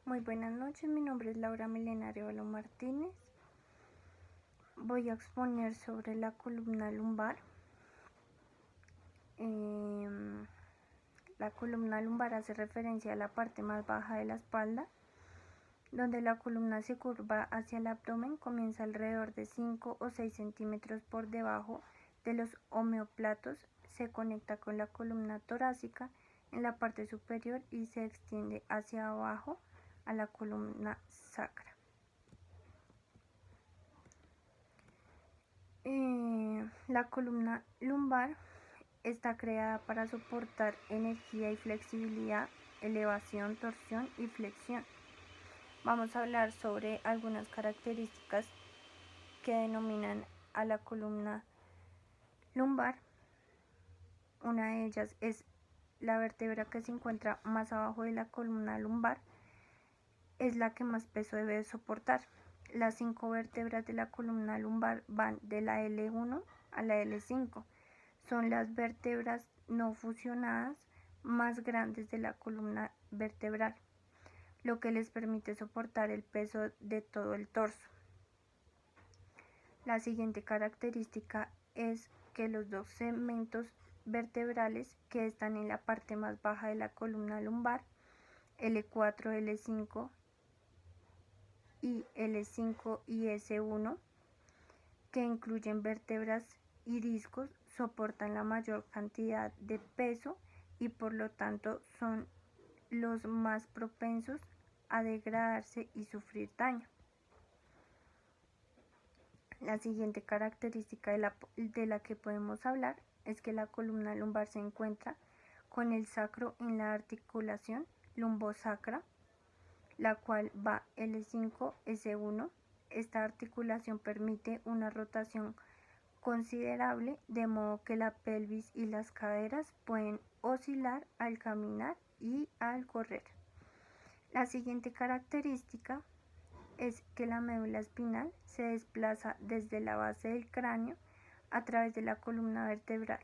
Muy buenas noches, mi nombre es Laura Milena Arevalo Martínez. Voy a exponer sobre la columna lumbar. La columna lumbar hace referencia a la parte más baja de la espalda, donde la columna se curva hacia el abdomen, comienza alrededor de 5 o 6 centímetros por debajo de los omóplatos, se conecta con la columna torácica en la parte superior y se extiende hacia abajo a la columna sacra. La columna lumbar está creada para soportar energía y flexibilidad, elevación, torsión y flexión. Vamos a hablar sobre algunas características que denominan a la columna lumbar. Una de ellas es la vértebra que se encuentra más abajo de la columna lumbar, es la que más peso debe soportar. Las 5 vértebras de la columna lumbar van de la L1 a la L5. Son las vértebras no fusionadas más grandes de la columna vertebral, lo que les permite soportar el peso de todo el torso. La siguiente característica es que los dos segmentos vertebrales que están en la parte más baja de la columna lumbar, L4, L5 y L5 y S1, que incluyen vértebras y discos, soportan la mayor cantidad de peso y por lo tanto son los más propensos a degradarse y sufrir daño. La siguiente característica de la que podemos hablar es que la columna lumbar se encuentra con el sacro en la articulación lumbosacra, la cual va L5, S1. Esta articulación permite una rotación considerable, de modo que la pelvis y las caderas pueden oscilar al caminar y al correr. La siguiente característica es que la médula espinal se desplaza desde la base del cráneo a través de la columna vertebral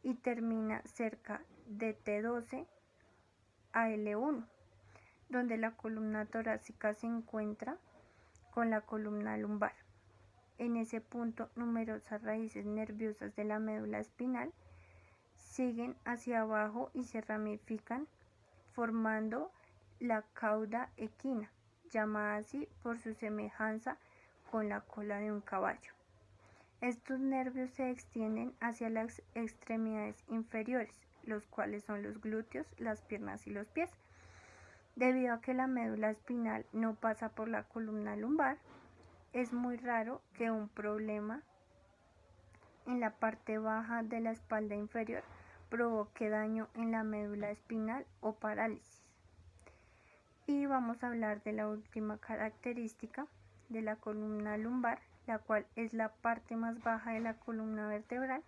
y termina cerca de T12 a L1, donde la columna torácica se encuentra con la columna lumbar. En ese punto, numerosas raíces nerviosas de la médula espinal siguen hacia abajo y se ramifican, formando la cauda equina, llamada así por su semejanza con la cola de un caballo. Estos nervios se extienden hacia las extremidades inferiores, los cuales son los glúteos, las piernas y los pies. Debido a que la médula espinal no pasa por la columna lumbar, es muy raro que un problema en la parte baja de la espalda inferior provoque daño en la médula espinal o parálisis. Y vamos a hablar de la última característica de la columna lumbar, la cual es la parte más baja de la columna vertebral,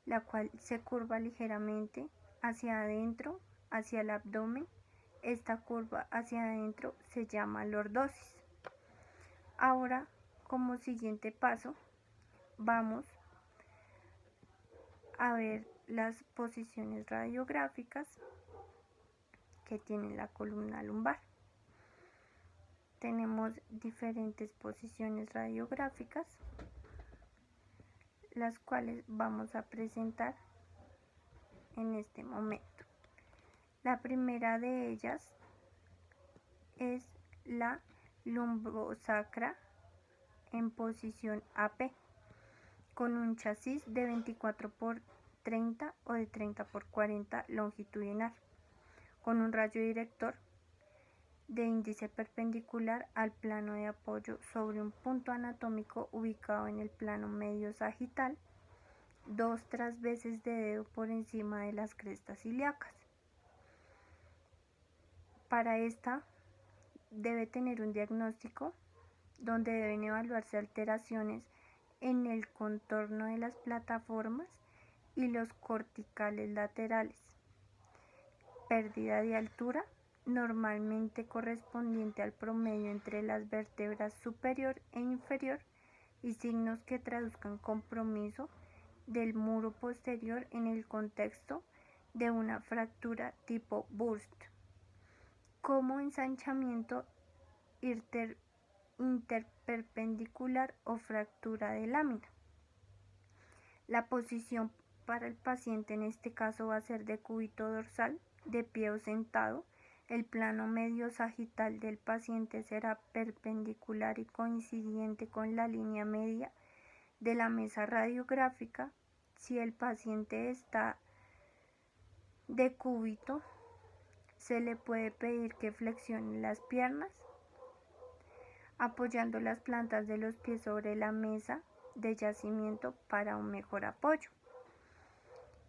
la cual se curva ligeramente hacia adentro, hacia el abdomen. Esta curva hacia adentro se llama lordosis. Ahora, como siguiente paso, vamos a ver las posiciones radiográficas que tiene la columna lumbar. Tenemos diferentes posiciones radiográficas, las cuales vamos a presentar en este momento. La primera de ellas es la lumbosacra en posición AP, con un chasis de 24 por 30 o de 30 por 40 longitudinal, con un rayo director de índice perpendicular al plano de apoyo sobre un punto anatómico ubicado en el plano medio sagital, 2 trasveces de dedo por encima de las crestas ilíacas. Para esta debe tener un diagnóstico donde deben evaluarse alteraciones en el contorno de las plataformas y los corticales laterales, pérdida de altura normalmente correspondiente al promedio entre las vértebras superior e inferior y signos que traduzcan compromiso del muro posterior en el contexto de una fractura tipo burst, como ensanchamiento interperpendicular o fractura de lámina. La posición para el paciente en este caso va a ser de cúbito dorsal, de pie o sentado. El plano medio sagital del paciente será perpendicular y coincidente con la línea media de la mesa radiográfica. Si el paciente está de cúbito, se le puede pedir que flexione las piernas, apoyando las plantas de los pies sobre la mesa de yacimiento para un mejor apoyo.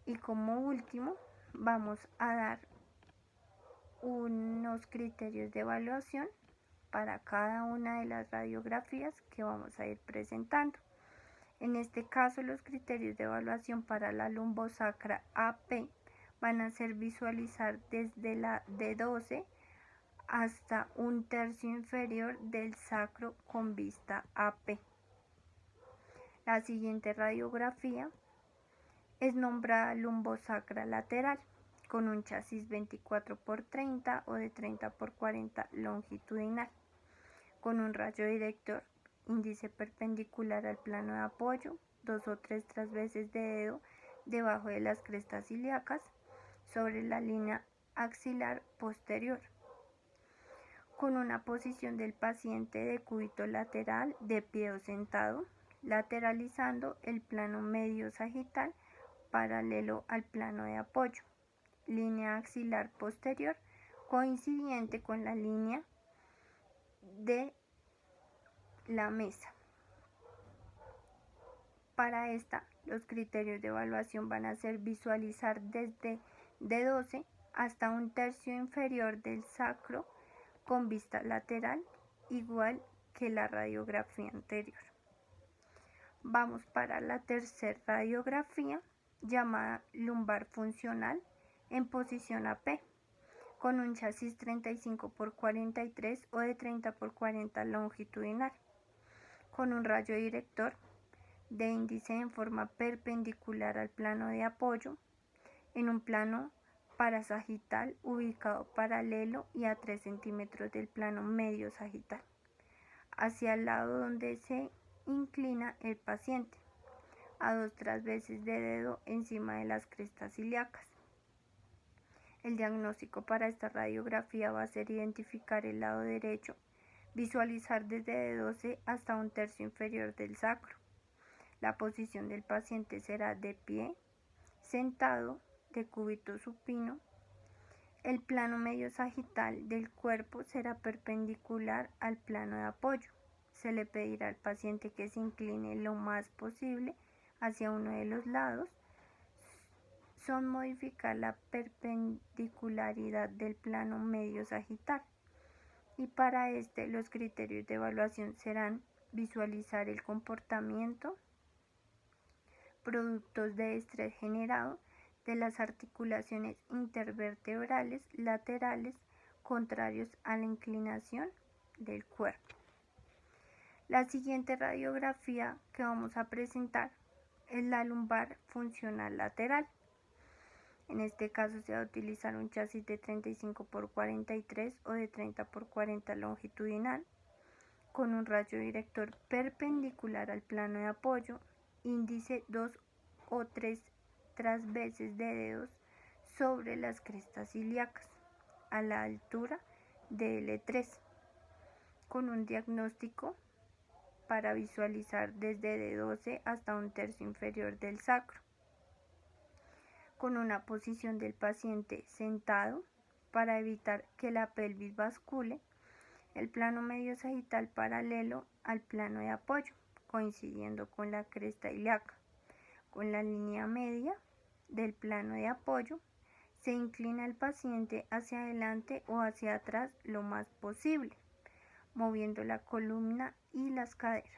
Y como último, vamos a dar unos criterios de evaluación para cada una de las radiografías que vamos a ir presentando. En este caso, los criterios de evaluación para la lumbosacra AP van a ser visualizar desde la D12 hasta un tercio inferior del sacro con vista AP. La siguiente radiografía es nombrada lumbosacra lateral, con un chasis 24×30 o de 30×40 longitudinal, con un rayo director, índice perpendicular al plano de apoyo, 2 o 3 trasveses de dedo debajo de las crestas ilíacas, sobre la línea axilar posterior, con una posición del paciente de cúbito lateral, de pie o sentado, lateralizando el plano medio sagital paralelo al plano de apoyo, línea axilar posterior coincidente con la línea de la mesa. Para esta, los criterios de evaluación van a ser visualizar desde D12 hasta un tercio inferior del sacro con vista lateral, igual que la radiografía anterior. Vamos para la tercera radiografía, llamada lumbar funcional, en posición AP, con un chasis 35×43 o de 30×40 longitudinal, con un rayo director de índice en forma perpendicular al plano de apoyo, en un plano parasagital ubicado paralelo y a 3 centímetros del plano medio sagital, hacia el lado donde se inclina el paciente, a 2 trasveses de dedo encima de las crestas ilíacas. El diagnóstico para esta radiografía va a ser identificar el lado derecho, visualizar desde D12 hasta un tercio inferior del sacro. La posición del paciente será de pie, sentado, de cúbito supino. El plano medio sagital del cuerpo será perpendicular al plano de apoyo. Se le pedirá al paciente que se incline lo más posible hacia uno de los lados. Son modificar la perpendicularidad del plano medio sagital. Y para este, los criterios de evaluación serán visualizar el comportamiento, productos de estrés generado de las articulaciones intervertebrales laterales contrarios a la inclinación del cuerpo. La siguiente radiografía que vamos a presentar es la lumbar funcional lateral. En este caso se va a utilizar un chasis de 35×43 o de 30×40 longitudinal, con un rayo director perpendicular al plano de apoyo, índice 2 o 3 trasveses de dedos sobre las crestas ilíacas, a la altura de L3, con un diagnóstico para visualizar desde D12 hasta un tercio inferior del sacro, con una posición del paciente sentado para evitar que la pelvis bascule, el plano medio sagital paralelo al plano de apoyo, coincidiendo con la cresta ilíaca, con la línea media del plano de apoyo. Se inclina el paciente hacia adelante o hacia atrás lo más posible, moviendo la columna y las caderas,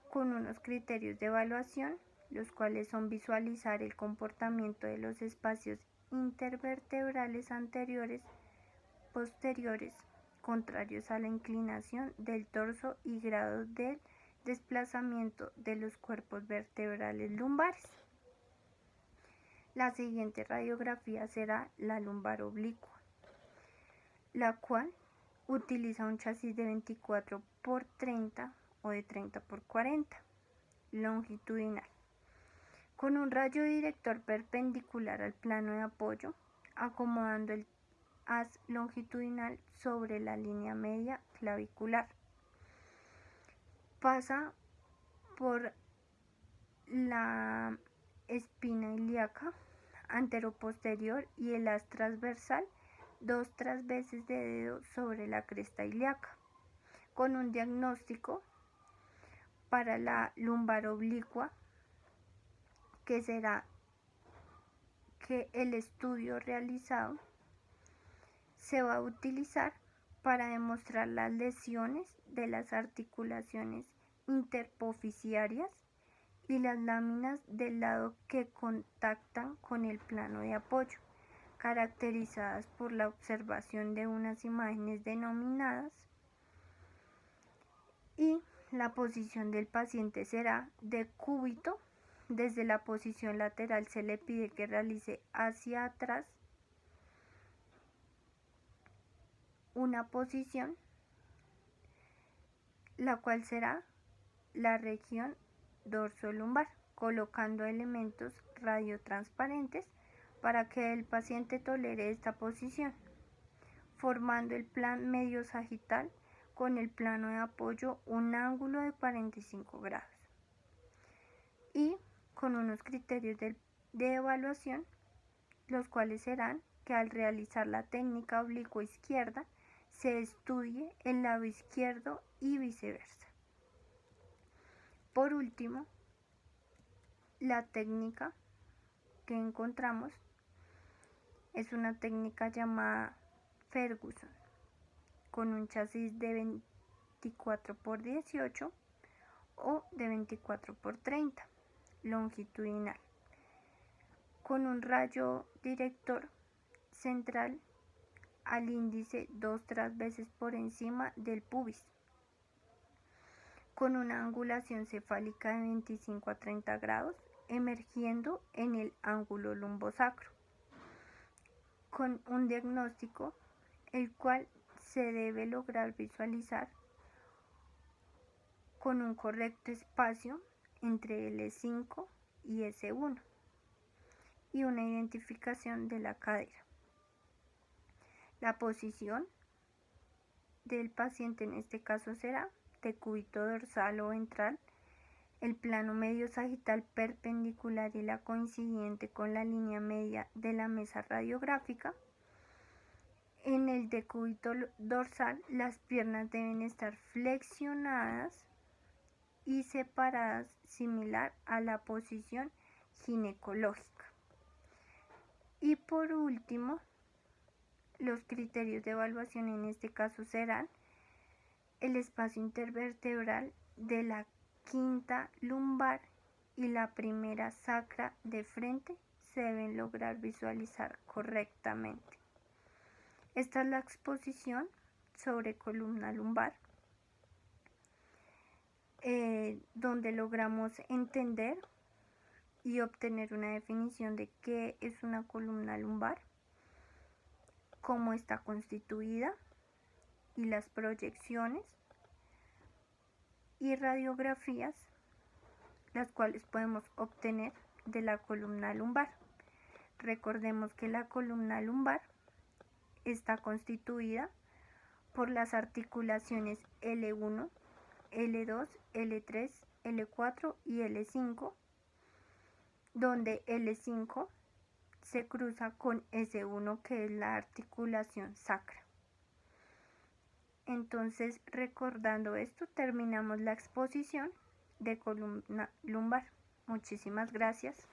con unos criterios de evaluación, los cuales son visualizar el comportamiento de los espacios intervertebrales anteriores, posteriores, contrarios a la inclinación del torso y grado del desplazamiento de los cuerpos vertebrales lumbares. La siguiente radiografía será la lumbar oblicua. la cual utiliza un chasis de 24 por 30 o de 30 por 40 longitudinal, con un rayo director perpendicular al plano de apoyo, acomodando el haz longitudinal sobre la línea media clavicular. Pasa por la espina ilíaca anteroposterior y el haz transversal 2 trasveces de dedo sobre la cresta ilíaca, con un diagnóstico para la lumbar oblicua, que será que el estudio realizado se va a utilizar para demostrar las lesiones de las articulaciones interpofisiarias y las láminas del lado que contactan con el plano de apoyo, caracterizadas por la observación de unas imágenes denominadas, y la posición del paciente será de cúbito. Desde la posición lateral se le pide que realice hacia atrás una posición, la cual será la región dorsolumbar, colocando elementos radiotransparentes para que el paciente tolere esta posición, formando el plan medio sagital con el plano de apoyo un ángulo de 45 grados y con unos criterios de evaluación, los cuales serán que al realizar la técnica oblicua izquierda se estudie el lado izquierdo y viceversa. Por último, la técnica que encontramos es una técnica llamada Ferguson, con un chasis de 24 por 18 o de 24 por 30 longitudinal, con un rayo director central al índice 2 veces por encima del pubis, con una angulación cefálica de 25 a 30 grados, emergiendo en el ángulo lumbosacro, con un diagnóstico el cual se debe lograr visualizar con un correcto espacio entre L5 y S1 y una identificación de la cadera. La posición del paciente en este caso será de cúbito dorsal o ventral, el plano medio sagital perpendicular y la coincidente con la línea media de la mesa radiográfica. En el decúbito dorsal, las piernas deben estar flexionadas y separadas, similar a la posición ginecológica. Y por último, los criterios de evaluación en este caso serán el espacio intervertebral de la quinta lumbar y la primera sacra de frente se deben lograr visualizar correctamente. Esta es la exposición sobre columna lumbar, donde logramos entender y obtener una definición de qué es una columna lumbar, cómo está constituida y las proyecciones y radiografías, las cuales podemos obtener de la columna lumbar. Recordemos que la columna lumbar está constituida por las articulaciones L1, L2, L3, L4 y L5, donde L5 se cruza con S1, que es la articulación sacra. Entonces, recordando esto, terminamos la exposición de columna lumbar. Muchísimas gracias.